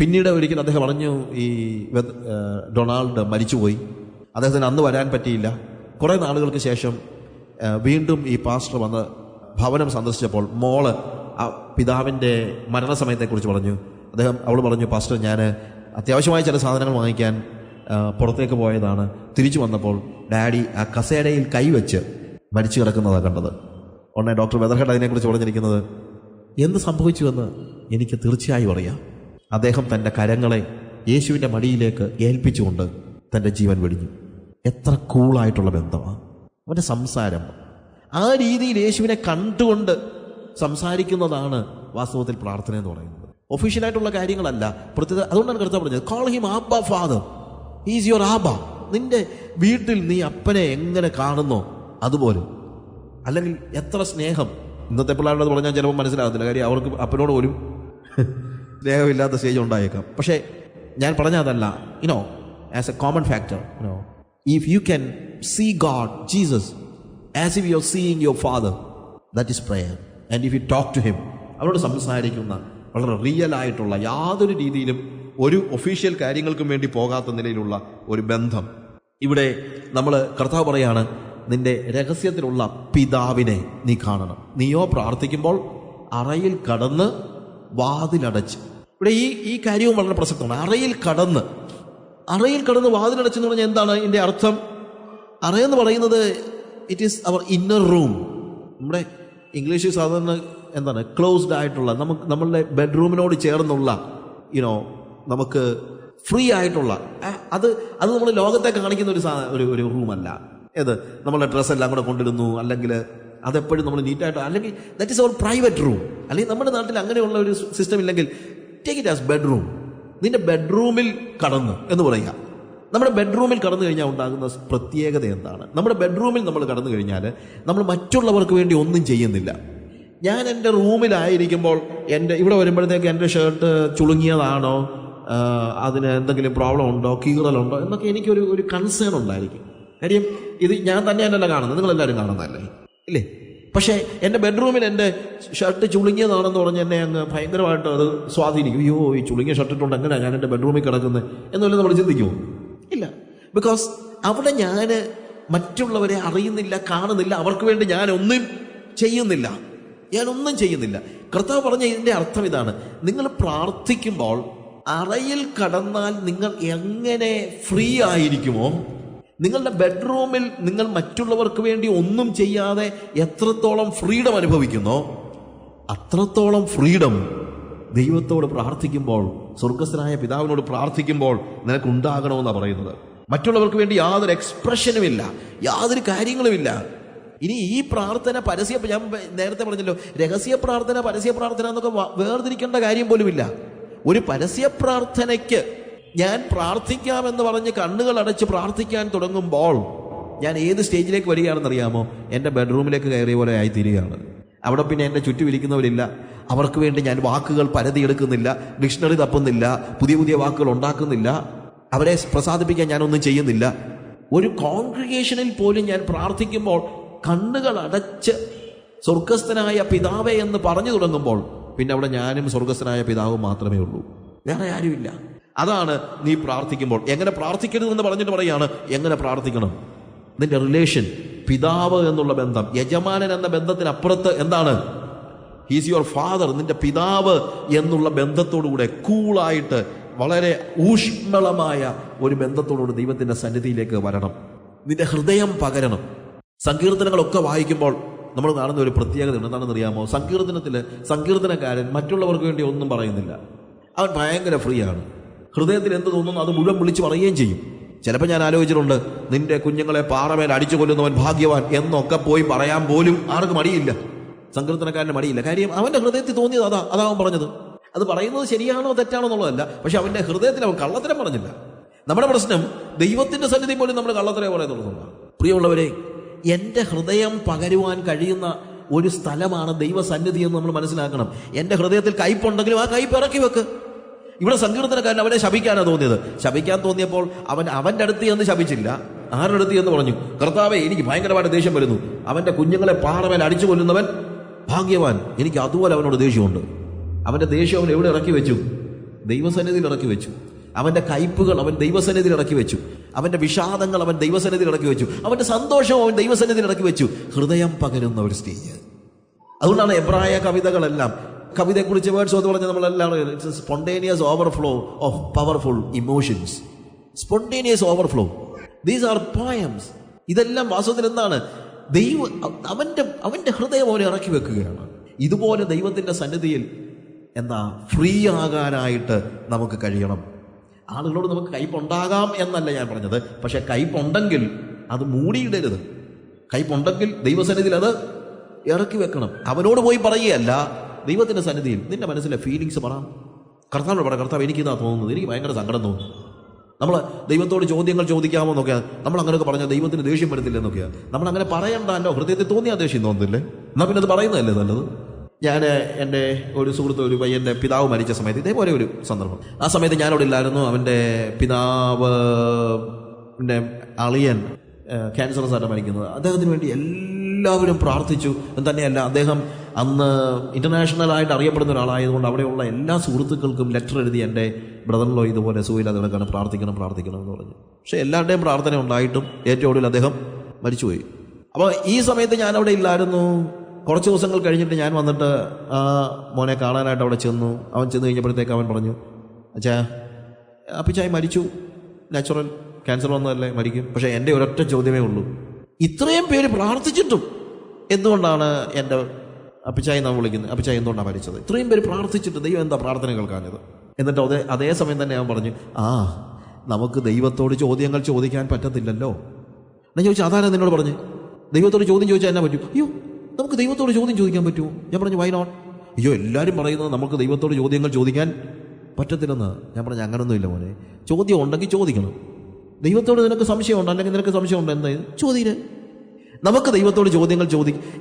പിന്നീട് ഒരിക്കൽ അദ്ദേഹം പറഞ്ഞു, ഈ ഡൊണാൾഡ് മരിച്ചുപോയി, അദ്ദേഹത്തിന് അന്ന് വരാൻ പറ്റിയില്ല. കുറേ നാളുകൾക്ക് ശേഷം വീണ്ടും ഈ പാസ്റ്റർ വന്ന് ഭവനം സന്ദർശിച്ചപ്പോൾ മോള് ആ പിതാവിൻ്റെ മരണസമയത്തെക്കുറിച്ച് പറഞ്ഞു. അവൾ പറഞ്ഞു, പാസ്റ്റർ, ഞാൻ അത്യാവശ്യമായ ചില സാധനങ്ങൾ വാങ്ങിക്കാൻ പുറത്തേക്ക് പോയതാണ്. തിരിച്ചു വന്നപ്പോൾ ഡാഡി ആ കസേരയിൽ കൈവച്ച് മരിച്ചു കിടക്കുന്നതാണ് കണ്ടത്. ഉടനെ ഡോക്ടർ വെതർഹെഡ് അതിനെക്കുറിച്ച് പറഞ്ഞിരിക്കുന്നത്, എന്ത് സംഭവിച്ചുവെന്ന് എനിക്ക് തീർച്ചയായും അറിയാം. അദ്ദേഹം തൻ്റെ കരങ്ങളെ യേശുവിൻ്റെ മടിയിലേക്ക് ഏൽപ്പിച്ചുകൊണ്ട് തൻ്റെ ജീവൻ വെടിഞ്ഞു. എത്ര കൂളായിട്ടുള്ള ബന്ധമാണ് അവൻ്റെ സംസാരം. ആ രീതിയിൽ യേശുവിനെ കണ്ടുകൊണ്ട് സംസാരിക്കുന്നതാണ് വാസ്തവത്തിൽ പ്രാർത്ഥന എന്ന് പറയുന്നത്. ഒഫീഷ്യലായിട്ടുള്ള കാര്യങ്ങളല്ല. പ്രത്യേക അതുകൊണ്ടാണ് കർത്താവ് പറഞ്ഞത്, call him Abba father, he is your Abba. നിന്റെ വീട്ടിൽ നീ അപ്പനെ എങ്ങനെ കാണുന്നോ അതുപോലെ. അല്ലെങ്കിൽ എത്ര സ്നേഹം. ഇന്നത്തെ പിള്ളേരുടെ പറഞ്ഞാൽ ചിലപ്പോൾ മനസ്സിലാകത്തില്ല, കാര്യം അവർക്ക് അപ്പനോട് പോലും സ്നേഹമില്ലാത്ത സ്റ്റേജ് ഉണ്ടായേക്കാം. പക്ഷേ ഞാൻ പറഞ്ഞ അതല്ല, you know, as a common factor, you know, if you can see God Jesus as if you are seeing your father, that is prayer. And if you talk to him, അവരോട് സംസാരിക്കുന്ന വളരെ റിയൽ ആയിട്ടുള്ള, യാതൊരു രീതിയിലും ഒരു ഒഫീഷ്യൽ കാര്യങ്ങൾക്കും വേണ്ടി പോകാത്ത നിലയിലുള്ള ഒരു ബന്ധം. ഇവിടെ നമ്മൾ കർത്താവ് പറയാണ്, നിന്റെ രഹസ്യത്തിലുള്ള പിതാവിനെ നീ കാണണം. നീയോ പ്രാർത്ഥിക്കുമ്പോൾ അറയിൽ കടന്ന് വാതിലടച്ച്. ഇവിടെ ഈ കാര്യവും വളരെ പ്രസക്തമാണ്. അറയിൽ കടന്ന് വാതിലടച്ചെന്ന് പറഞ്ഞാൽ എന്താണ് ഇതിൻ്റെ അർത്ഥം? അറയെന്ന് പറയുന്നത് it is our inner room. നമ്മുടെ ഇംഗ്ലീഷിൽ സാധാരണ എന്താണ്, ക്ലോസ്ഡ് ആയിട്ടുള്ള, നമ്മളുടെ ബെഡ്റൂമിനോട് ചേർന്നുള്ള, യുനോ, നമുക്ക് ഫ്രീ ആയിട്ടുള്ള, അത് നമ്മൾ ലോകത്തെ കാണിക്കുന്ന ഒരു റൂമല്ല. ഏത് നമ്മളുടെ ഡ്രസ്സെല്ലാം കൂടെ കൊണ്ടിരുന്നു, അല്ലെങ്കിൽ അതെപ്പോഴും നമ്മൾ നീറ്റായിട്ട്, അല്ലെങ്കിൽ that is our private room. അല്ലെങ്കിൽ നമ്മുടെ നാട്ടിൽ അങ്ങനെയുള്ള ഒരു സിസ്റ്റം ഇല്ലെങ്കിൽ ടേക്ക് ഇറ്റ് ആസ് ബെഡ്റൂം. നിന്റെ ബെഡ്റൂമിൽ കടന്ന് എന്ന് പറയുക. നമ്മുടെ ബെഡ്റൂമിൽ കടന്നു കഴിഞ്ഞാൽ ഉണ്ടാകുന്ന പ്രത്യേകത എന്താണ്? നമ്മുടെ ബെഡ്റൂമിൽ നമ്മൾ കടന്നു കഴിഞ്ഞാൽ നമ്മൾ മറ്റുള്ളവർക്ക് വേണ്ടി ഒന്നും ചെയ്യുന്നില്ല. ഞാൻ എൻ്റെ റൂമിലായിരിക്കുമ്പോൾ ഇവിടെ വരുമ്പോഴത്തേക്ക് എൻ്റെ ഷർട്ട് ചുളുങ്ങിയതാണോ, അതിന് എന്തെങ്കിലും പ്രോബ്ലം ഉണ്ടോ, കീറലുണ്ടോ എന്നൊക്കെ എനിക്കൊരു കൺസേൺ ഉണ്ടായിരിക്കും. കാര്യം ഇത് ഞാൻ തന്നെയല്ല കാണുന്നത്, നിങ്ങളെല്ലാവരും കാണുന്നതല്ലേ, ഇല്ലേ? പക്ഷേ എൻ്റെ ബെഡ്റൂമിൽ എൻ്റെ ഷർട്ട് ചുളുങ്ങിയതാണെന്ന് പറഞ്ഞ് എന്നെ അങ്ങ് ഭയങ്കരമായിട്ട് അത് സ്വാധീനിക്കും. അയ്യോ, ഈ ചുളുങ്ങിയ ഷർട്ടിട്ടുണ്ട്, എങ്ങനെയാണ് ഞാൻ എൻ്റെ ബെഡ്റൂമിൽ കിടക്കുന്നത് എന്നല്ല നമ്മൾ ചിന്തിക്കുമോ? ഇല്ല. ബിക്കോസ് അവിടെ ഞാൻ മറ്റുള്ളവരെ അറിയുന്നില്ല, കാണുന്നില്ല, അവർക്ക് വേണ്ടി ഞാനൊന്നും ചെയ്യുന്നില്ല. കർത്താവ് പറഞ്ഞ ഇതിൻ്റെ അർത്ഥം ഇതാണ്. നിങ്ങൾ പ്രാർത്ഥിക്കുമ്പോൾ അറയിൽ കടന്നാൽ നിങ്ങൾ എങ്ങനെ ഫ്രീ ആയിരിക്കുമോ, നിങ്ങളുടെ ബെഡ്റൂമിൽ നിങ്ങൾ മറ്റുള്ളവർക്ക് വേണ്ടി ഒന്നും ചെയ്യാതെ എത്രത്തോളം ഫ്രീഡം അനുഭവിക്കുന്നോ, അത്രത്തോളം ഫ്രീഡം ദൈവത്തോട് പ്രാർത്ഥിക്കുമ്പോൾ, സ്വർഗസ്ഥനായ പിതാവിനോട് പ്രാർത്ഥിക്കുമ്പോൾ നിനക്കുണ്ടാകണമെന്നാണ് പറയുന്നത്. മറ്റുള്ളവർക്ക് വേണ്ടി യാതൊരു എക്സ്പ്രഷനുമില്ല, യാതൊരു കാര്യങ്ങളുമില്ല. ഇനി ഈ പ്രാർത്ഥന ഞാൻ നേരത്തെ പറഞ്ഞല്ലോ, രഹസ്യ പ്രാർത്ഥന, പരസ്യ പ്രാർത്ഥന എന്നൊക്കെ വേർതിരിക്കേണ്ട കാര്യം പോലുമില്ല. ഒരു പരസ്യ പ്രാർത്ഥനയ്ക്ക് ഞാൻ പ്രാർത്ഥിക്കാമെന്ന് പറഞ്ഞ് കണ്ണുകൾ അടച്ച് പ്രാർത്ഥിക്കാൻ തുടങ്ങുമ്പോൾ ഞാൻ ഏത് സ്റ്റേജിലേക്ക് വരികയാണെന്നറിയാമോ? എൻ്റെ ബെഡ്റൂമിലേക്ക് കയറിയ പോലെ ആയിത്തീരുകയാണ്. അവിടെ പിന്നെ എൻ്റെ ചുറ്റും ഇരിക്കുന്നവരില്ല, അവർക്ക് വേണ്ടി ഞാൻ വാക്കുകൾ പരതിയെടുക്കുന്നില്ല, ഡിക്ഷണറി തപ്പുന്നില്ല, പുതിയ വാക്കുകൾ ഉണ്ടാക്കുന്നില്ല, അവരെ പ്രസാദിപ്പിക്കാൻ ഞാനൊന്നും ചെയ്യുന്നില്ല. ഒരു കോൺഗ്രിഗേഷനിൽ പോലും ഞാൻ പ്രാർത്ഥിക്കുമ്പോൾ കണ്ണുകൾ അടച്ച് സ്വർഗസ്ഥനായ പിതാവേ എന്ന് പറഞ്ഞു തുടങ്ങുമ്പോൾ പിന്നെ അവിടെ ഞാനും സ്വർഗസ്ഥനായ പിതാവും മാത്രമേ ഉള്ളൂ, വേറെ ആരുമില്ല. അതാണ് നീ പ്രാർത്ഥിക്കുമ്പോൾ. എങ്ങനെ പ്രാർത്ഥിക്കരുതെന്ന് പറഞ്ഞിട്ട് പറയാണ് എങ്ങനെ പ്രാർത്ഥിക്കണം. നിന്റെ റിലേഷൻ, പിതാവ് എന്നുള്ള ബന്ധം, യജമാനൻ എന്ന ബന്ധത്തിനപ്പുറത്ത് എന്താണ്? He's your father. നിന്റെ പിതാവ് എന്നുള്ള ബന്ധത്തോടുകൂടെ കൂളായിട്ട് വളരെ ഊഷ്മളമായ ഒരു ബന്ധത്തോടുകൂടി ദൈവത്തിന്റെ സന്നിധിയിലേക്ക് വരണം. നിന്റെ ഹൃദയം പകരണം. സങ്കീർത്തനങ്ങളൊക്കെ വായിക്കുമ്പോൾ നമ്മൾ കാണുന്ന ഒരു പ്രത്യേകത എന്താണെന്ന് അറിയാമോ? സങ്കീർത്തനക്കാരൻ മറ്റുള്ളവർക്ക് വേണ്ടി ഒന്നും പറയുന്നില്ല. അവൻ ഭയങ്കര ഫ്രീ ആണ്. ഹൃദയത്തിൽ എന്ത് തോന്നുന്നു അത് മുഴുവൻ വിളിച്ചു പറയുകയും ചെയ്യും. ചിലപ്പോൾ ഞാൻ ആലോചിച്ചിട്ടുണ്ട്, നിന്റെ കുഞ്ഞുങ്ങളെ പാറമേൽ അടിച്ചു കൊല്ലുന്നവൻ ഭാഗ്യവാൻ എന്നൊക്കെ പോയി പറയാൻ പോലും ആർക്കും മടിയില്ല. സങ്കീർത്തനക്കാരന് മടിയില്ല. കാര്യം അവന്റെ ഹൃദയത്തിൽ തോന്നിയത് അതാവൻ പറഞ്ഞത്. അത് പറയുന്നത് ശരിയാണോ തെറ്റാണോ എന്നുള്ളതല്ല, പക്ഷെ അവന്റെ ഹൃദയത്തിൽ അവൻ കള്ളത്തരം പറഞ്ഞില്ല. നമ്മുടെ പ്രശ്നം ദൈവത്തിന്റെ സന്നിധി പോലും നമ്മൾ കള്ളത്തരം പറയുന്നുള്ളതാണ്. പ്രിയമുള്ളവരെ, എൻ്റെ ഹൃദയം പകരുവാൻ കഴിയുന്ന ഒരു സ്ഥലമാണ് ദൈവസന്നിധി എന്ന് നമ്മൾ മനസ്സിലാക്കണം. എൻ്റെ ഹൃദയത്തിൽ കയ്പുണ്ടെങ്കിലും ആ കയ്പ് ഇറക്കി വെക്ക്. ഇവിടെ സങ്കീർത്തനക്കാരൻ അവനെ ശപിക്കാനാണ് തോന്നിയത്. ശപിക്കാൻ തോന്നിയപ്പോൾ അവൻ്റെ അടുത്ത് എന്ന് ശപിച്ചില്ല, ആരുടെ അടുത്ത് എന്ന് പറഞ്ഞു, കർത്താവേ, എനിക്ക് ഭയങ്കരമായിട്ട് ദേഷ്യം വരുന്നു, അവൻ്റെ കുഞ്ഞുങ്ങളെ പാറമേൽ അടിച്ചു കൊല്ലുന്നവൻ ഭാഗ്യവാൻ, എനിക്ക് അതുപോലെ അവനോട് ദേഷ്യമുണ്ട്. അവൻ്റെ ദേഷ്യം അവൻ എവിടെ ഇറക്കി വെച്ചു? ദൈവസന്നിധിയിൽ ഇറക്കി വെച്ചു. അവൻ്റെ കയ്പുകൾ അവൻ ദൈവസന്നിധിയിൽ ഇറക്കി വെച്ചു. അവൻ്റെ വിഷാദങ്ങൾ അവൻ ദൈവസന്നിധിയിൽ ഇറക്കി വെച്ചു. അവൻ്റെ സന്തോഷം അവൻ ദൈവസന്നിധിയിൽ ഇറക്കി വെച്ചു. ഹൃദയം പകരുന്ന ഒരു സ്റ്റേജ്. അതുകൊണ്ടാണ് എബ്രായ കവിതകളെല്ലാം, കവിതയെക്കുറിച്ച് വേർഡ്സ് എന്ന് പറഞ്ഞാൽ നമ്മളെല്ലാം spontaneous overflow of powerful emotions. Spontaneous overflow, these are poems. ഇതെല്ലാം വാസ്തവത്തിൽ എന്താണ്? അവൻ്റെ ഹൃദയം അവനെ ഇറക്കി വെക്കുകയാണ്. ഇതുപോലെ ദൈവത്തിൻ്റെ സന്നിധിയിൽ ഫ്രീ ആകാനായിട്ട് നമുക്ക് കഴിയണം. ആളുകളോട് നമുക്ക് കയ്പുണ്ടാകാം എന്നല്ല ഞാൻ പറഞ്ഞത്, പക്ഷെ കയ്പുണ്ടെങ്കിൽ അത് മൂടിയിടരുത്. കയ്പുണ്ടെങ്കിൽ ദൈവസന്നിധിയിൽ അത് ഇറക്കി വെക്കണം. അവനോട് പോയി പറയുകയല്ല, ദൈവത്തിൻ്റെ സന്നിധിയിൽ നിന്റെ മനസ്സിലെ ഫീലിങ്സ് പറ. കർത്താവിനോട് പറ, കർത്താവ് എനിക്കിതാ തോന്നുന്നത്, എനിക്ക് ഭയങ്കര സങ്കടം തോന്നുന്നു. നമ്മൾ ദൈവത്തോട് ചോദ്യങ്ങൾ ചോദിക്കാമോ എന്നൊക്കെയാണ് നമ്മൾ അങ്ങനെയൊക്കെ പറഞ്ഞാൽ ദൈവത്തിന് ദേഷ്യം വരത്തില്ല എന്നൊക്കെയാണ്. നമ്മൾ അങ്ങനെ പറയണ്ടല്ലോ, ഹൃദയത്തിൽ തോന്നിയാൽ ദേഷ്യം തോന്നുന്നില്ലേ? എന്നാൽ പിന്നെ അത് പറയുന്നതല്ലേ നല്ലത്. ഞാൻ എൻ്റെ ഒരു സുഹൃത്ത്, ഒരു പയ്യൻ്റെ പിതാവ് മരിച്ച സമയത്ത് ഇതേപോലെ ഒരു സന്ദർഭം. ആ സമയത്ത് ഞാനവിടെ ഇല്ലായിരുന്നു. അവൻ്റെ പിതാവിൻ്റെ അളിയൻ ക്യാൻസറസ് ആയിട്ട് മരിക്കുന്നത്. അദ്ദേഹത്തിന് വേണ്ടി എല്ലാവരും പ്രാർത്ഥിച്ചു. തന്നെയല്ല, അദ്ദേഹം അന്ന് ഇൻ്റർനാഷണലായിട്ട് അറിയപ്പെടുന്ന ഒരാളായതുകൊണ്ട് അവിടെയുള്ള എല്ലാ സുഹൃത്തുക്കൾക്കും ലെറ്റർ എഴുതി എൻ്റെ ബ്രദറിലോ ഇതുപോലെ സുഖമില്ലാതെ കിടക്കാണ്, പ്രാർത്ഥിക്കണം എന്ന് പറഞ്ഞു. പക്ഷേ എല്ലാവരുടെയും പ്രാർത്ഥന ഉണ്ടായിട്ടും ഏറ്റവും ഒടുവിൽ അദ്ദേഹം മരിച്ചുപോയി. അപ്പോൾ ഈ സമയത്ത് ഞാനവിടെ ഇല്ലായിരുന്നു. കുറച്ച് ദിവസങ്ങൾ കഴിഞ്ഞിട്ട് ഞാൻ വന്നിട്ട് ആ മോനെ കാണാനായിട്ട് അവിടെ ചെന്നു. അവൻ ചെന്ന് കഴിഞ്ഞപ്പോഴത്തേക്ക് അവൻ പറഞ്ഞു, അപ്പിച്ചായി മരിച്ചു, നാച്ചുറൽ ക്യാൻസർ വന്നതല്ലേ, മരിക്കും. പക്ഷേ എൻ്റെ ഒരൊറ്റ ചോദ്യമേ ഉള്ളൂ, ഇത്രയും പേര് പ്രാർത്ഥിച്ചിട്ടും എന്തുകൊണ്ടാണ് എൻ്റെ അപ്പിച്ചായി നാം വിളിക്കുന്നത്? അപ്പിച്ചായി എന്തുകൊണ്ടാണ് മരിച്ചത്? ഇത്രയും പേര് പ്രാർത്ഥിച്ചിട്ട് ദൈവം എന്താ പ്രാർത്ഥന കേൾക്കാഞ്ഞത്? എന്നിട്ട് അതേ സമയം തന്നെ അവൻ പറഞ്ഞു, നമുക്ക് ദൈവത്തോട് ചോദ്യങ്ങൾ ചോദിക്കാൻ പറ്റത്തില്ലല്ലോ. ഞാൻ ചോദിച്ചു, അതാണ് നിന്നോട് പറഞ്ഞു, ദൈവത്തോട് ചോദ്യം ചോദിച്ചാൽ എന്നാ പറ്റും? അയ്യോ, നമുക്ക് ദൈവത്തോട് ചോദ്യം ചോദിക്കാൻ പറ്റുമോ? ഞാൻ പറഞ്ഞു, വൈ നോട്ട്? അയ്യോ, എല്ലാവരും പറയുന്നത് നമുക്ക് ദൈവത്തോട് ചോദ്യങ്ങൾ ചോദിക്കാൻ പറ്റത്തില്ലെന്ന്. ഞാൻ പറഞ്ഞു, അങ്ങനൊന്നുമില്ല മോനെ, ചോദ്യം ഉണ്ടെങ്കിൽ ചോദിക്കണം. ദൈവത്തോട് നിനക്ക് സംശയമുണ്ട്, അല്ലെങ്കിൽ നിനക്ക് സംശയമുണ്ട്, എന്തായാലും ചോദ്യം. നമുക്ക് ദൈവത്തോട് ചോദ്യങ്ങൾ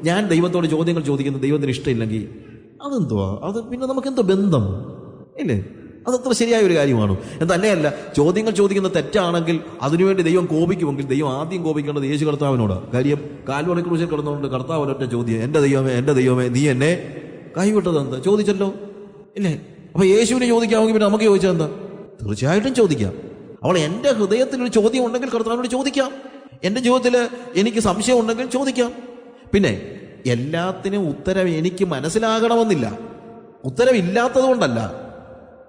ഞാൻ ദൈവത്തോട് ചോദ്യങ്ങൾ ചോദിക്കുന്നത് ദൈവത്തിന് ഇഷ്ടമില്ലെങ്കിൽ അതെന്തുവാ? അത് പിന്നെ നമുക്കെന്തോ ബന്ധം ഇല്ലേ? അതത്ര ശരിയായ ഒരു കാര്യമാണോ? തന്നെയല്ല, ചോദ്യങ്ങൾ ചോദിക്കുന്നത് തെറ്റാണെങ്കിൽ അതിനുവേണ്ടി ദൈവം കോപിക്കുമെങ്കിൽ ദൈവം ആദ്യം കോപിക്കേണ്ടത് യേശു കർത്താവിനോടാണ്. കാര്യം കാൽവറി ക്രൂശിൽ കിടന്നുകൊണ്ട് കർത്താവ് ഒരൊറ്റ ചോദ്യം, എൻ്റെ ദൈവമേ നീ എന്നെ കൈവിട്ടത് എന്താ? ചോദിച്ചല്ലോ ഇല്ലേ? അപ്പൊ യേശുവിനെ ചോദിക്കാമെങ്കിൽ പിന്നെ നമുക്ക് ചോദിച്ചാൽ എന്താ? തീർച്ചയായിട്ടും ചോദിക്കാം. അവൾ എൻ്റെ ഹൃദയത്തിൽ ഒരു ചോദ്യം ഉണ്ടെങ്കിൽ കർത്താവിനോട് ചോദിക്കാം. എൻ്റെ ജീവിതത്തിൽ എനിക്ക് സംശയം ഉണ്ടെങ്കിൽ ചോദിക്കാം. പിന്നെ എല്ലാത്തിനും ഉത്തരം എനിക്ക് മനസ്സിലാകണമെന്നില്ല. ഉത്തരവില്ലാത്തത് കൊണ്ടല്ല,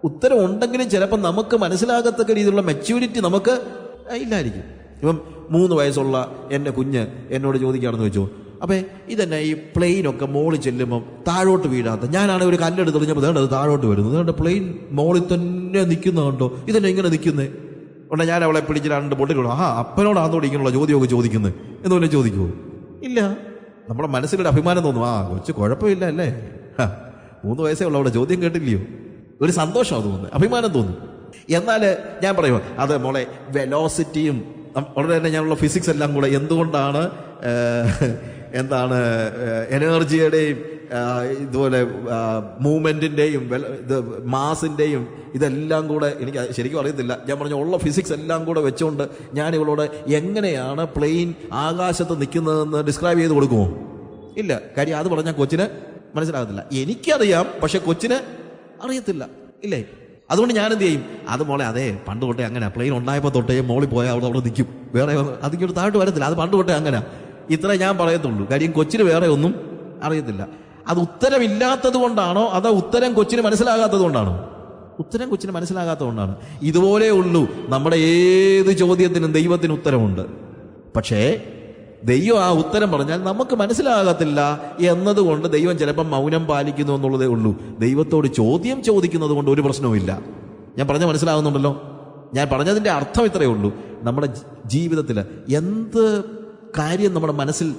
ഉത്തരം ഉണ്ടെങ്കിലും ചിലപ്പോൾ നമുക്ക് മനസ്സിലാകത്തക്ക രീതിയിലുള്ള മെച്യൂരിറ്റി നമുക്ക് ഇല്ലായിരിക്കും. ഇപ്പം 3 വയസ്സുള്ള എൻ്റെ കുഞ്ഞ് എന്നോട് ചോദിക്കുകയാണെന്ന് വെച്ചോ, അപ്പം ഇതന്നെ ഈ പ്ലെയിനൊക്കെ മോളിൽ ചെല്ലുമ്പം താഴോട്ട് വീഴാത്ത, ഞാനാണെങ്കിൽ ഒരു കല്ലെടുത്ത് എറിഞ്ഞപ്പോൾ അത് താഴോട്ട് വരുന്നു, അതുകൊണ്ട് പ്ലെയിൻ മോളിൽ തന്നെ നിൽക്കുന്നുണ്ടോ, ഇതന്നെ ഇങ്ങനെ നിൽക്കുന്നേ ഉണ്ടെ ഞാൻ അവളെ പിടിച്ച് 2 പൊട്ടിക്കൊള്ളു. അപ്പനോടാന്നോട് ഇങ്ങനെയുള്ള ചോദ്യമൊക്കെ ചോദിക്കുന്നത് എന്ന് പറഞ്ഞാൽ ചോദിക്കുമോ? ഇല്ല. നമ്മുടെ മനസ്സിലൊരു അഭിമാനം തോന്നും, കൊച്ചു കുഴപ്പമില്ല അല്ലേ, 3 വയസ്സേ ഉള്ളൂ, അവിടെ ചോദ്യം കേട്ടില്ലയോ, ഒരു സന്തോഷം തോന്നുന്നു, അഭിമാനം തോന്നും. എന്നാൽ ഞാൻ പറയുമോ, അത് മോളെ വെലോസിറ്റിയും ഉടനെ തന്നെ ഞാനുള്ള ഫിസിക്സ് എല്ലാം കൂടെ എന്തുകൊണ്ടാണ് എനർജിയുടെയും ഇതുപോലെ മൂവ്മെൻറ്റിൻ്റെയും മാസിൻ്റെയും ഇതെല്ലാം കൂടെ എനിക്ക് ശരിക്കും അറിയത്തില്ല. ഞാൻ പറഞ്ഞ ഉള്ള ഫിസിക്സ് എല്ലാം കൂടെ വെച്ചുകൊണ്ട് ഞാൻ ഇവളോട് എങ്ങനെയാണ് പ്ലെയിൻ ആകാശത്ത് നിൽക്കുന്നതെന്ന് ഡിസ്ക്രൈബ് ചെയ്ത് കൊടുക്കുമോ? ഇല്ല. കാര്യം അത് പറഞ്ഞാൽ കൊച്ചിന് മനസ്സിലാകത്തില്ല. എനിക്കറിയാം, പക്ഷെ കൊച്ചിന് അറിയത്തില്ല, ഇല്ലേ? അതുകൊണ്ട് ഞാൻ എന്ത് ചെയ്യും, അത് മോളെ അതെ പണ്ട് തൊട്ടേ അങ്ങനെ, പ്ലെയിൻ ഉണ്ടായപ്പോൾ തൊട്ടേ മോളിൽ പോയാൽ അവിടെ നിൽക്കും, വേറെ അതിങ്ങോട്ട് താഴോട്ട് വരത്തില്ല, അത് പണ്ട് തൊട്ടേ അങ്ങനെ, ഇത്ര ഞാൻ പറയത്തുള്ളൂ. കാര്യം കൊച്ചിന് വേറെ ഒന്നും അറിയത്തില്ല. അത് ഉത്തരമില്ലാത്തത് കൊണ്ടാണോ അതോ ഉത്തരം കൊച്ചിന് മനസ്സിലാകാത്തത് കൊണ്ടാണോ? ഉത്തരം കൊച്ചിന് മനസ്സിലാകാത്തത് കൊണ്ടാണ്. ഇതുപോലെ ഉള്ളൂ നമ്മുടെ ഏത് ചോദ്യത്തിനും ദൈവത്തിന് ഉത്തരമുണ്ട്. പക്ഷേ ദൈവം ആ ഉത്തരം പറഞ്ഞാൽ നമുക്ക് മനസ്സിലാകത്തില്ല എന്നതുകൊണ്ട് ദൈവം ചിലപ്പം മൗനം പാലിക്കുന്നു എന്നുള്ളതേ ഉള്ളൂ. ദൈവത്തോട് ചോദ്യം ചോദിക്കുന്നത് കൊണ്ട് ഒരു പ്രശ്നവുമില്ല. ഞാൻ പറഞ്ഞ മനസ്സിലാകുന്നുണ്ടല്ലോ? ഞാൻ പറഞ്ഞതിൻ്റെ അർത്ഥം ഇത്രയേ ഉള്ളൂ. നമ്മുടെ ജീവിതത്തിൽ എന്ത് കാര്യം നമ്മുടെ മനസ്സിൽ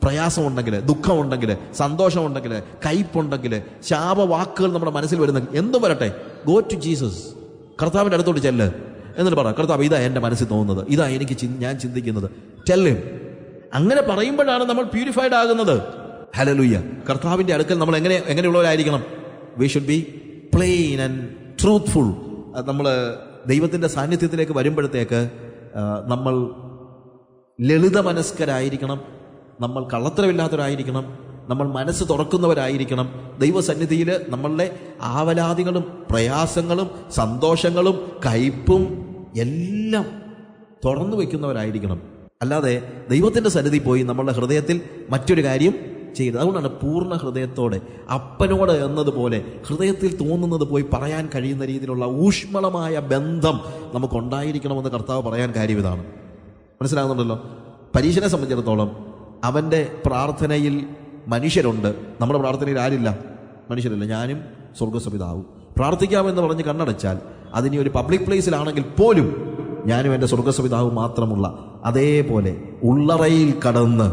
പ്രയാസമുണ്ടെങ്കിൽ, ദുഃഖമുണ്ടെങ്കിൽ, സന്തോഷമുണ്ടെങ്കിൽ, കയ്പുണ്ടെങ്കിൽ, ശാപവാക്കുകൾ നമ്മുടെ മനസ്സിൽ വരുന്ന എന്തും വരട്ടെ, ഗോ ടു ജീസസ്. കർത്താവിൻ്റെ അടുത്തോട്ട് ചെല്ല്. എന്നിട്ട് പറ, കർത്താവ് ഇതാ എൻ്റെ മനസ്സിൽ തോന്നുന്നത്, ഇതാ ഞാൻ ചിന്തിക്കുന്നത്, ടെൽ ഹിം. അങ്ങനെ പറയുമ്പോഴാണ് നമ്മൾ പ്യൂരിഫൈഡ് ആകുന്നത്. ഹല്ലേലൂയ. കർത്താവിൻ്റെ അടുക്കൽ നമ്മൾ എങ്ങനെയുള്ളവരായിരിക്കണം? We should be plain and truthful. നമ്മൾ ദൈവത്തിൻ്റെ സാന്നിധ്യത്തിലേക്ക് വരുമ്പോഴത്തേക്ക് നമ്മൾ ലളിത മനസ്കരായിരിക്കണം, നമ്മൾ കള്ളത്തരമില്ലാത്തവരായിരിക്കണം, നമ്മൾ മനസ്സ് തുറക്കുന്നവരായിരിക്കണം. ദൈവസന്നിധിയിൽ നമ്മളുടെ ആവലാതികളും പ്രയാസങ്ങളും സന്തോഷങ്ങളും കയ്പും എല്ലാം തുറന്നു വയ്ക്കുന്നവരായിരിക്കണം. അല്ലാതെ ദൈവത്തിൻ്റെ സന്നിധി പോയി നമ്മളുടെ ഹൃദയത്തിൽ മറ്റൊരു കാര്യം ചെയ്യരുത്. അതുകൊണ്ടാണ് പൂർണ്ണ ഹൃദയത്തോടെ അപ്പനോട് എന്നതുപോലെ ഹൃദയത്തിൽ തോന്നുന്നത് പോയി പറയാൻ കഴിയുന്ന രീതിയിലുള്ള ഊഷ്മളമായ ബന്ധം നമുക്കുണ്ടായിരിക്കണമെന്ന് കർത്താവ് പറയാൻ കാര്യം ഇതാണ്. മനസ്സിലാകുന്നുണ്ടല്ലോ? പരീശനെ സംബന്ധിച്ചിടത്തോളം അവൻ്റെ പ്രാർത്ഥനയിൽ മനുഷ്യരുണ്ട്. നമ്മുടെ പ്രാർത്ഥനയിൽ ആരില്ല? മനുഷ്യരില്ല. ഞാനും സ്വർഗസ്വപിതാവും പ്രാർത്ഥിക്കാമെന്ന് പറഞ്ഞ് കണ്ണടച്ചാൽ അതിനി ഒരു പബ്ലിക് പ്ലേസിലാണെങ്കിൽ പോലും ഞാനും എൻ്റെ സ്വർഗസ്വപിതാവും മാത്രമുള്ള അതേപോലെ ഉള്ളറയിൽ കടന്ന്,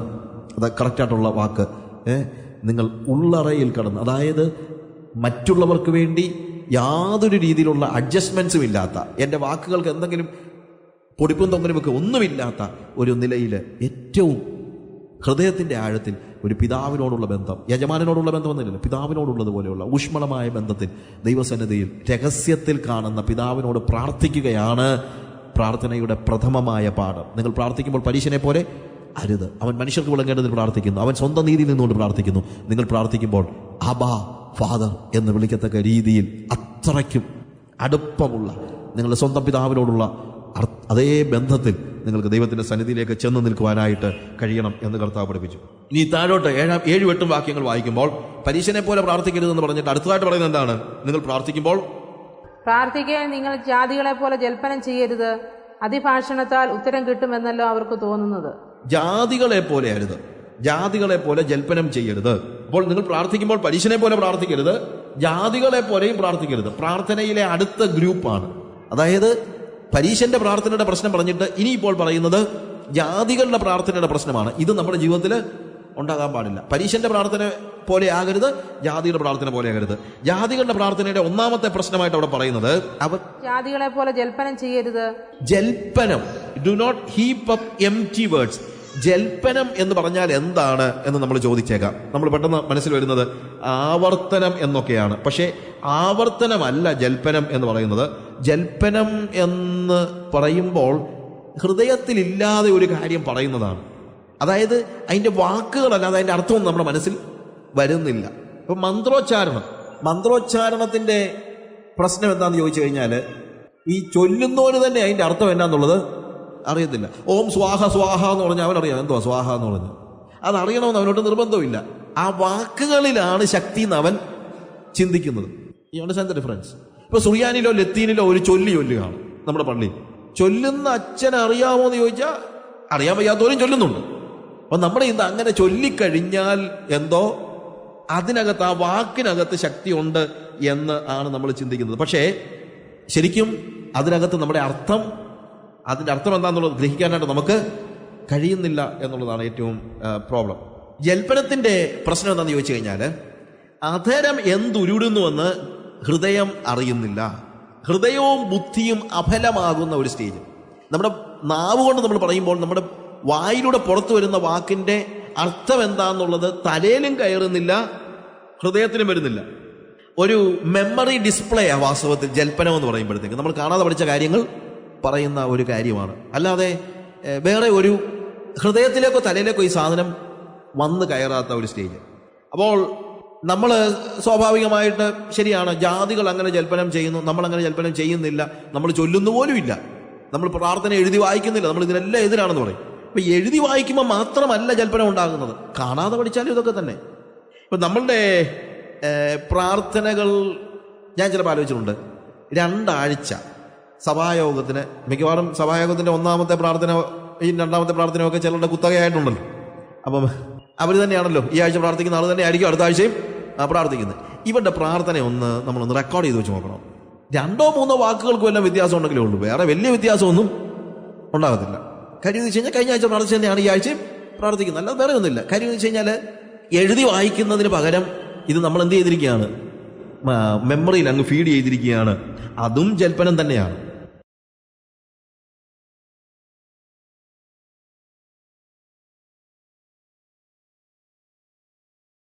അത് കറക്റ്റായിട്ടുള്ള വാക്ക്, നിങ്ങൾ ഉള്ളറയിൽ കടന്ന്, അതായത് മറ്റുള്ളവർക്ക് വേണ്ടി യാതൊരു രീതിയിലുള്ള അഡ്ജസ്റ്റ്മെൻറ്റ്സും ഇല്ലാത്ത, എൻ്റെ വാക്കുകൾക്ക് എന്തെങ്കിലും പൊടിപ്പും തൊങ്ങലുമൊക്കെ ഒന്നുമില്ലാത്ത ഒരു നിലയിൽ ഏറ്റവും ഹൃദയത്തിൻ്റെ ആഴത്തിൽ ഒരു പിതാവിനോടുള്ള ബന്ധം, യജമാനോടുള്ള ബന്ധമൊന്നുമില്ല, പിതാവിനോടുള്ളതുപോലെയുള്ള ഊഷ്മളമായ ബന്ധത്തിൽ ദൈവസന്നിധിയിൽ രഹസ്യത്തിൽ കാണുന്ന പിതാവിനോട് പ്രാർത്ഥിക്കുകയാണ് പ്രാർത്ഥനയുടെ പ്രഥമമായ പാഠം. നിങ്ങൾ പ്രാർത്ഥിക്കുമ്പോൾ പരീശനെ പോലെ അരുത്. അവൻ മനുഷ്യർക്ക് വിളങ്ങേണ്ടതിൽ പ്രാർത്ഥിക്കുന്നു, അവൻ സ്വന്തം നീതിയിൽ നിന്നുകൊണ്ട് പ്രാർത്ഥിക്കുന്നു. നിങ്ങൾ പ്രാർത്ഥിക്കുമ്പോൾ അബാ ഫാദർ എന്ന് വിളിക്കത്തക്ക രീതിയിൽ അത്രയ്ക്കും അടുപ്പമുള്ള നിങ്ങളുടെ സ്വന്തം പിതാവിനോടുള്ള അതേ ബന്ധത്തിൽ നിങ്ങൾക്ക് ദൈവത്തിൻ്റെ സന്നിധിയിലേക്ക് ചെന്ന് നിൽക്കുവാനായിട്ട് കഴിയണം എന്ന് കർത്താവ് പഠിപ്പിച്ചു. ഇനി താഴോട്ട് 7, 8 വാക്യങ്ങൾ വായിക്കുമ്പോൾ പരീശനെ പോലെ പ്രാർത്ഥിക്കരുതെന്ന് പറഞ്ഞിട്ട് അടുത്തതായിട്ട് പറയുന്നത് എന്താണ്? നിങ്ങൾ പ്രാർത്ഥിക്കുമ്പോൾ പ്രാർത്ഥിക്കാൻ നിങ്ങൾ ജാതികളെ പോലെ ജൽപ്പനം ചെയ്യരുത്, അതിഭാഷണത്താൽ ഉത്തരം കിട്ടുമെന്നല്ലോ അവർക്ക് തോന്നുന്നത്. ജാതികളെ പോലെ അരുത്, ജാതികളെ പോലെ ജൽപ്പനം ചെയ്യരുത്. അപ്പോൾ നിങ്ങൾ പ്രാർത്ഥിക്കുമ്പോൾ പരീശനെ പോലെ പ്രാർത്ഥിക്കരുത്, ജാതികളെ പോലെയും പ്രാർത്ഥിക്കരുത്. പ്രാർത്ഥനയിലെ അടുത്ത ഗ്രൂപ്പാണ്. അതായത് പരീശന്റെ പ്രാർത്ഥനയുടെ പ്രശ്നം പറഞ്ഞിട്ട് ഇനിയിപ്പോൾ പറയുന്നത് ജാതികളുടെ പ്രാർത്ഥനയുടെ പ്രശ്നമാണ്. ഇത് നമ്മുടെ ജീവിതത്തിൽ ഉണ്ടാകാൻ പാടില്ല. പരീശന്റെ പ്രാർത്ഥന പോലെ ആകരുത്, ജാതിയുടെ പ്രാർത്ഥന പോലെ ആകരുത്. ജാതികളുടെ പ്രാർത്ഥനയുടെ ഒന്നാമത്തെ പ്രശ്നമായിട്ട് അവിടെ പറയുന്നത് അവർ ജാതികളെ പോലെ ജൽപ്പനം ചെയ്യരുത്. ജൽപ്പനം, do not heap up empty words. ജൽപ്പനം എന്ന് പറഞ്ഞാൽ എന്താണ് എന്ന് നമ്മൾ ചോദിച്ചേക്കാം. നമ്മൾ പെട്ടെന്ന് മനസ്സിൽ വരുന്നത് ആവർത്തനം എന്നൊക്കെയാണ്. പക്ഷേ ആവർത്തനമല്ല ജൽപ്പനം എന്ന് പറയുന്നത്. ജൽപ്പനം എന്ന് പറയുമ്പോൾ ഹൃദയത്തിലില്ലാതെ ഒരു കാര്യം പറയുന്നതാണ്. അതായത് അതിൻ്റെ വാക്കുകളല്ലാതെ അതിൻ്റെ അർത്ഥമൊന്നും നമ്മുടെ മനസ്സിൽ വരുന്നില്ല. ഇപ്പം മന്ത്രോച്ചാരണത്തിൻ്റെ പ്രശ്നം എന്താണെന്ന് ചോദിച്ചു കഴിഞ്ഞാൽ ഈ ചൊല്ലുന്നവന് തന്നെ അതിൻ്റെ അർത്ഥം എന്നാന്നുള്ളത് അറിയത്തില്ല. ഓം സ്വാഹ സ്വാഹ എന്ന് പറഞ്ഞാൽ അവനറിയാം എന്തുവാ സ്വാഹ എന്ന് പറഞ്ഞാൽ. അതറിയണമെന്ന് അവനോട്ട് നിർബന്ധമില്ല. ആ വാക്കുകളിലാണ് ശക്തി എന്ന് അവൻ ചിന്തിക്കുന്നത്. You understand the difference? ഇപ്പൊ സുറിയാനിലോ ലത്തീനിലോ ഒരു ചൊല്ലുകയാണ് നമ്മുടെ പള്ളിയിൽ. ചൊല്ലുന്ന അച്ഛൻ അറിയാമോ എന്ന് ചോദിച്ചാൽ അറിയാൻ വയ്യാത്തവരും ചൊല്ലുന്നുണ്ട്. അപ്പൊ നമ്മുടെ ഇന്ന് അങ്ങനെ ചൊല്ലിക്കഴിഞ്ഞാൽ എന്തോ അതിനകത്ത്, ആ വാക്കിനകത്ത് ശക്തി ഉണ്ട് എന്ന് ആണ് നമ്മൾ ചിന്തിക്കുന്നത്. പക്ഷേ ശരിക്കും അതിനകത്ത് നമ്മുടെ അതിൻ്റെ അർത്ഥം എന്താണെന്നുള്ളത് ഗ്രഹിക്കാനായിട്ട് നമുക്ക് കഴിയുന്നില്ല എന്നുള്ളതാണ് ഏറ്റവും പ്രോബ്ലം. ജൽപ്പനത്തിൻ്റെ പ്രശ്നം എന്താണെന്ന് ചോദിച്ചു കഴിഞ്ഞാൽ അധരം എന്തുരുടുന്നുവെന്ന് ഹൃദയം അറിയുന്നില്ല. ഹൃദയവും ബുദ്ധിയും അഫലമാകുന്ന ഒരു സ്റ്റേജ്. നമ്മുടെ നാവ് കൊണ്ട് നമ്മൾ പറയുമ്പോൾ നമ്മുടെ വായിലൂടെ പുറത്തു വരുന്ന വാക്കിൻ്റെ അർത്ഥം എന്താണെന്നുള്ളത് തലയിലും കയറുന്നില്ല, ഹൃദയത്തിലും വരുന്നില്ല. ഒരു മെമ്മറി ഡിസ്പ്ലേ ആ വാസ്തവത്തിൽ ജൽപ്പനം എന്ന് പറയുമ്പോഴത്തേക്ക് നമ്മൾ കാണാതെ പഠിച്ച കാര്യങ്ങൾ പറയുന്ന ഒരു കാര്യമാണ്. അല്ലാതെ വേറെ ഒരു ഹൃദയത്തിലേക്കോ തലയിലേക്കോ ഈ സാധനം വന്ന് കയറാത്ത ഒരു സ്റ്റേജ്. അപ്പോൾ നമ്മൾ സ്വാഭാവികമായിട്ട് ശരിയാണ്, ജാതികൾ അങ്ങനെ ജൽപ്പനം ചെയ്യുന്നു, നമ്മളങ്ങനെ ജൽപ്പനം ചെയ്യുന്നില്ല, നമ്മൾ ചൊല്ലുന്നു പോലും ഇല്ല, നമ്മൾ പ്രാർത്ഥന എഴുതി വായിക്കുന്നില്ല, നമ്മൾ ഇതിനെല്ലാം എതിരാണെന്ന് പറയും. അപ്പൊ എഴുതി വായിക്കുമ്പോൾ മാത്രമല്ല ജൽപ്പനം ഉണ്ടാകുന്നത്, കാണാതെ പഠിച്ചാലും ഇതൊക്കെ തന്നെ. ഇപ്പം നമ്മളുടെ പ്രാർത്ഥനകൾ ഞാൻ ചിലപ്പോൾ ആലോചിച്ചിട്ടുണ്ട്. 2 ആഴ്ച സഭായോഗത്തിന്, മിക്കവാറും സഭായോഗത്തിൻ്റെ ഒന്നാമത്തെ പ്രാർത്ഥന ഈ 2ാമത്തെ പ്രാർത്ഥനയൊക്കെ ചിലരുടെ കുത്തകയായിട്ടുണ്ടല്ലോ. അപ്പം അവർ തന്നെയാണല്ലോ ഈ ആഴ്ച പ്രാർത്ഥിക്കുന്ന ആൾ തന്നെ ആയിരിക്കും അടുത്ത ആഴ്ചയും പ്രാർത്ഥിക്കുന്നത്. ഇവരുടെ പ്രാർത്ഥന നമ്മളൊന്ന് റെക്കോർഡ് ചെയ്ത് വെച്ച് നോക്കണം. 2 or 3 വാക്കുകൾക്കും എല്ലാം വ്യത്യാസം ഉണ്ടെങ്കിലേ ഉള്ളൂ, വേറെ വലിയ വ്യത്യാസമൊന്നും ഉണ്ടാകത്തില്ല. കാര്യം എന്ന് വെച്ച് കഴിഞ്ഞാൽ കഴിഞ്ഞ ആഴ്ച പ്രാർത്ഥിച്ചു തന്നെയാണ് ഈ ആഴ്ചയും പ്രാർത്ഥിക്കുന്നത്, അല്ലാതെ വേറെ ഒന്നുമില്ല. കാര്യം എന്ന് വെച്ച് കഴിഞ്ഞാൽ എഴുതി വായിക്കുന്നതിന് പകരം ഇത് നമ്മൾ എന്ത് ചെയ്തിരിക്കുകയാണ്, മെമ്മറിയിൽ അങ്ങ് ഫീഡ് ചെയ്തിരിക്കുകയാണ്. അതും ജൽപ്പനം തന്നെയാണ്.